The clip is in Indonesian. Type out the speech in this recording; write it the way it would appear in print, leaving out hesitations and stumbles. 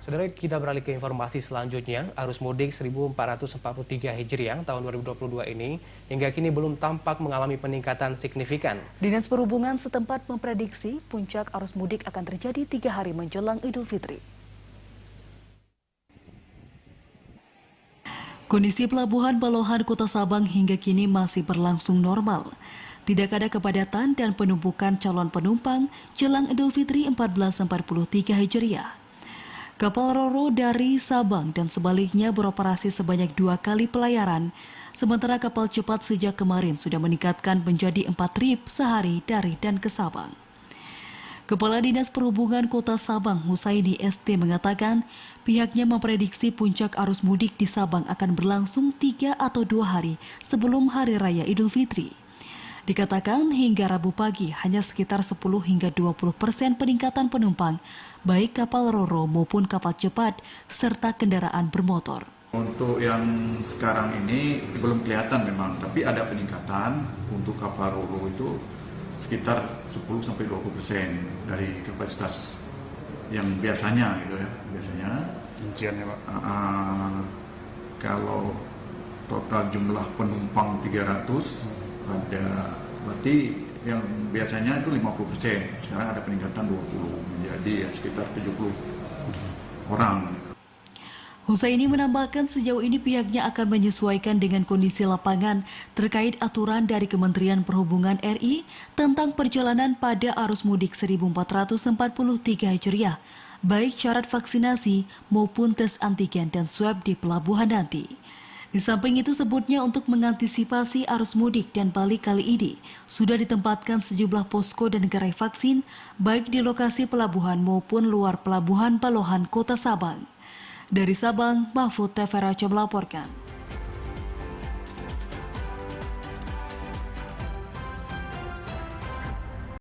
Saudara, kita beralih ke informasi selanjutnya. Arus mudik 1443 Hijriah tahun 2022 ini hingga kini belum tampak mengalami peningkatan signifikan. Dinas Perhubungan setempat memprediksi puncak arus mudik akan terjadi 3 hari menjelang Idul Fitri. Kondisi Pelabuhan Balohan Kota Sabang hingga kini masih berlangsung normal. Tidak ada kepadatan dan penumpukan calon penumpang jelang Idul Fitri 1443 Hijriah. Kapal Ro-Ro dari Sabang dan sebaliknya beroperasi sebanyak 2 kali pelayaran, sementara kapal cepat sejak kemarin sudah meningkatkan menjadi 4 trip sehari dari dan ke Sabang. Kepala Dinas Perhubungan Kota Sabang, Husaini ST mengatakan pihaknya memprediksi puncak arus mudik di Sabang akan berlangsung 3 atau 2 hari sebelum Hari Raya Idul Fitri. Dikatakan hingga Rabu pagi hanya sekitar 10 hingga 20% peningkatan penumpang, baik kapal Ro-Ro maupun kapal cepat, serta kendaraan bermotor. Untuk yang sekarang ini belum kelihatan memang, tapi ada peningkatan untuk kapal Ro-Ro itu sekitar 10-20% dari kapasitas yang biasanya gitu ya. Biasanya rinciannya Pak. Kalau total jumlah penumpang 300 ada, berarti yang biasanya itu 50%, sekarang ada peningkatan 20 menjadi ya sekitar 70 orang. Husaini menambahkan sejauh ini pihaknya akan menyesuaikan dengan kondisi lapangan terkait aturan dari Kementerian Perhubungan RI tentang perjalanan pada arus mudik 1443 Hijriah, baik syarat vaksinasi maupun tes antigen dan swab di pelabuhan nanti. Di samping itu sebutnya untuk mengantisipasi arus mudik dan balik kali ini sudah ditempatkan sejumlah posko dan gerai vaksin baik di lokasi pelabuhan maupun luar pelabuhan Balohan Kota Sabang. Dari Sabang, Mahfud Teveraca melaporkan.